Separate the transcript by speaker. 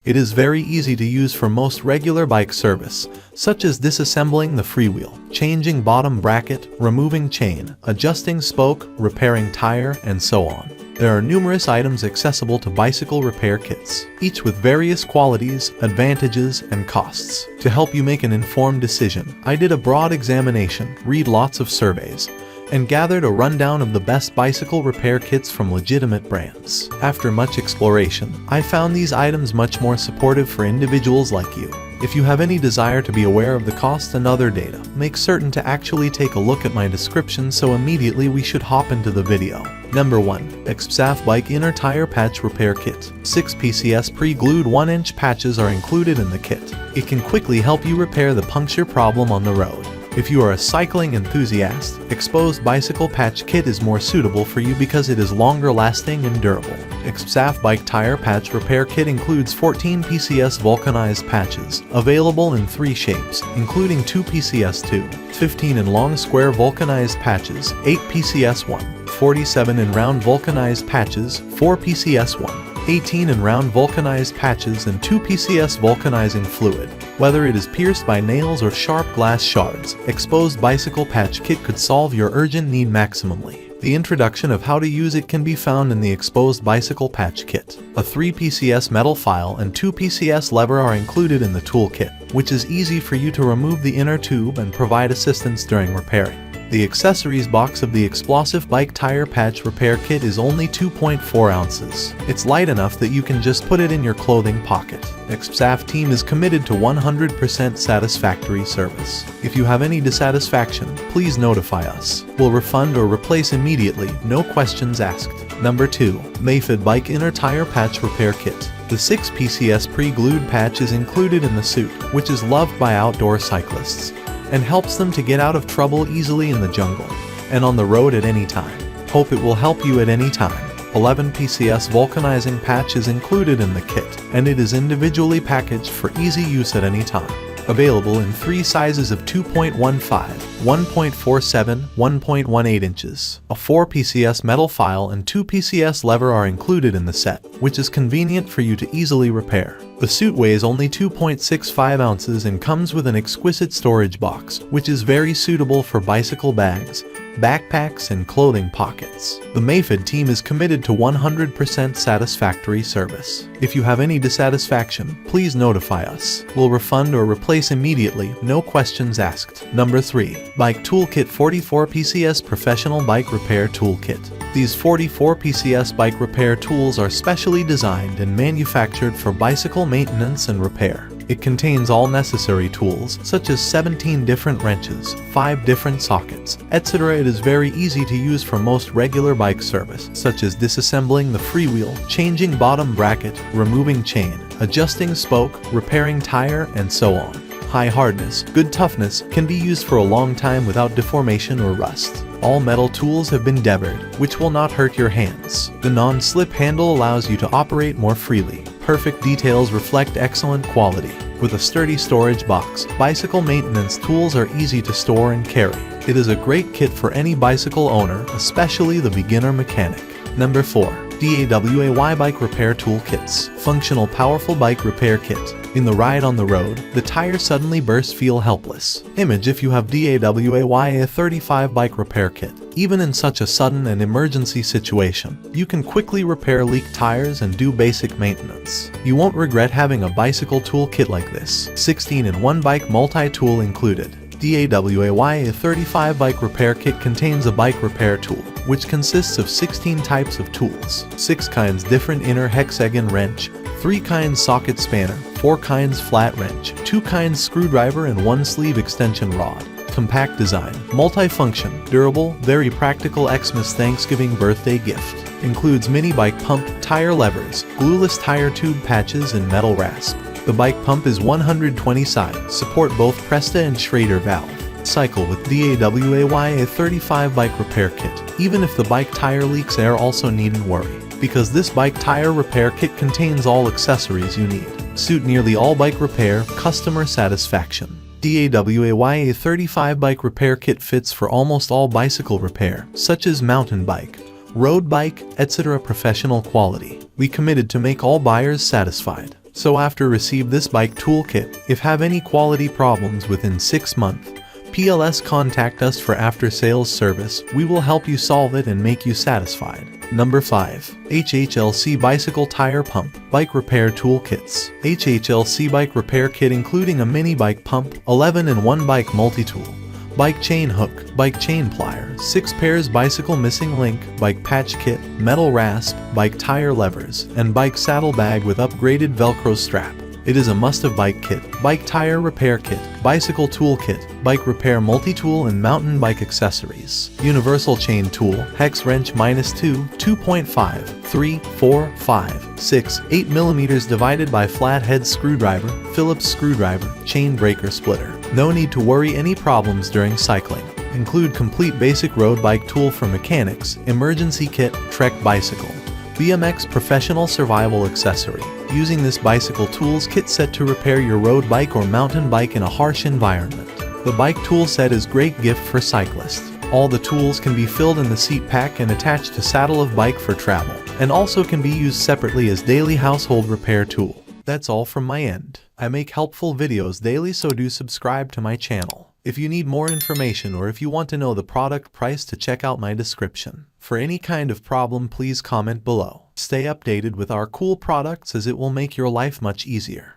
Speaker 1: It is very easy to use for most regular bike service, such as disassembling the freewheel, changing bottom bracket, removing chain, adjusting spoke, repairing tire, and so on. There are numerous items accessible to bicycle repair kits, each with various qualities, advantages, and costs. To help you make an informed decision, I did a broad examination, read lots of surveys, and gathered a rundown of the best bicycle repair kits from legitimate brands. After much exploration, I found these items much more supportive for individuals like you. If you have any desire to be aware of the cost and other data, make certain to actually take a look at my description, so immediately we should hop into the video. Number 1. 𝐂𝐡𝐞𝐜 Bike Inner Tire Patch Repair Kit. 6 PCS pre-glued 1-inch patches are included in the kit. It can quickly help you repair the puncture problem on the road. If you are a cycling enthusiast, Exposed Bicycle Patch Kit is more suitable for you because it is longer lasting and durable. 𝐂𝐡𝐞 Bike Tire Patch Repair Kit includes 14 PCS vulcanized patches, available in 3 shapes, including 2 PCS2, 15 in long square vulcanized patches, 8 PCS1, 47 in round vulcanized patches, 4 PCS1, 18 in round vulcanized patches, and 2 PCS vulcanizing fluid. Whether it is pierced by nails or sharp glass shards, Exposed Bicycle Patch Kit could solve your urgent need maximally. The introduction of how to use it can be found in the Exposed Bicycle Patch Kit. A 3 PCS metal file and 2 PCS lever are included in the toolkit, which is easy for you to remove the inner tube and provide assistance during repairing. The accessories box of the Explosive Bike Tire Patch Repair Kit is only 2.4 ounces. It's light enough that you can just put it in your clothing pocket. 𝐂𝐶 team is committed to 100% satisfactory service. If you have any dissatisfaction, please notify us. We'll refund or replace immediately, no questions asked. Number 2. 𝐂𝐴𝐴 Bike Inner Tire Patch Repair Kit. The 6 PCS pre-glued patch is included in the suit, which is loved by outdoor cyclists and helps them to get out of trouble easily in the jungle and on the road at any time. Hope it will help you at any time. 11 PCS vulcanizing patch is included in the kit, and it is individually packaged for easy use at any time. Available in 3 sizes of 2.15, 1.47, 1.18 inches. A 4 PCS metal file and 2 PCS lever are included in the set, which is convenient for you to easily repair. The suit weighs only 2.65 ounces and comes with an exquisite storage box, which is very suitable for bicycle bags, backpacks, and clothing pockets. The 𝐂𝐴 team is committed to 100% satisfactory service. If you have any dissatisfaction, please notify us. We'll refund or replace immediately, no questions asked. Number 3. Bike Toolkit 44 PCS Professional Bike Repair Toolkit. These 44 PCS bike repair tools are specially designed and manufactured for bicycle maintenance and repair. It contains all necessary tools, such as 17 different wrenches, 5 different sockets, etc. It is very easy to use for most regular bike service, such as disassembling the freewheel, changing bottom bracket, removing chain, adjusting spoke, repairing tire, and so on. High hardness, good toughness can be used for a long time without deformation or rust. All metal tools have been deburred, which will not hurt your hands. The non-slip handle allows you to operate more freely. Perfect details reflect excellent quality. With a sturdy storage box, bicycle maintenance tools are easy to store and carry. It is a great kit for any bicycle owner, especially the beginner mechanic. Number 4. 𝐷AWAY Bike Repair Toolkits. Functional Powerful Bike Repair Kit. In the ride on the road, the tire suddenly bursts, feel helpless. Image if you have 𝐷AWAY 35 Bike Repair Kit. Even in such a sudden and emergency situation, you can quickly repair leaked tires and do basic maintenance. You won't regret having a bicycle toolkit like this. 16-in-1 bike multi-tool included. 𝐷AWAY 35 Bike Repair Kit contains a bike repair tool, which consists of 16 types of tools, 6 kinds different inner hexagon wrench, 3 kinds socket spanner, 4 kinds flat wrench, 2 kinds screwdriver, and 1 sleeve extension rod. Compact design, multifunction, durable, very practical. Xmas Thanksgiving birthday gift. Includes mini bike pump, tire levers, glueless tire tube patches, and metal rasp. The bike pump is 120 sides, support both Presta and Schrader valve. Cycle with 𝐷AWAY 35 Bike Repair Kit. Even if the bike tire leaks air, also needn't worry, because this bike tire repair kit contains all accessories you need. Suit nearly all bike repair, customer satisfaction. 𝐷AWAY 35 Bike Repair Kit fits for almost all bicycle repair, such as mountain bike, road bike, etc. Professional quality. We committed to make all buyers satisfied. So after receive this bike toolkit, if have any quality problems within 6 months, PLS contact us for after sales service. We will help you solve it and make you satisfied. Number 5. HHLC Bicycle Tire Pump Bike Repair Toolkits. HHLC Bike Repair Kit including a mini bike pump, 11-in-1 bike multi-tool, bike chain hook, bike chain plier, 6 pairs bicycle missing link, bike patch kit, metal rasp, bike tire levers, and bike saddle bag with upgraded Velcro strap. It is a must-have bike kit, bike tire repair kit, bicycle tool kit, bike repair multi-tool and mountain bike accessories. Universal chain tool, hex wrench -2, 2.5, 3, 4, 5, 6, 8 mm divided by flathead screwdriver, Phillips screwdriver, chain breaker splitter. No need to worry any problems during cycling. Include complete basic road bike tool for mechanics, emergency kit, Trek bicycle, BMX professional survival accessory. Using this bicycle tools kit set to repair your road bike or mountain bike in a harsh environment. The bike tool set is great gift for cyclists. All the tools can be filled in the seat pack and attached to saddle of bike for travel, and also can be used separately as daily household repair tool. That's all from my end. I make helpful videos daily, so do subscribe to my channel. If you need more information or if you want to know the product price, to check out my description. For any kind of problem, please comment below. Stay updated with our cool products as it will make your life much easier.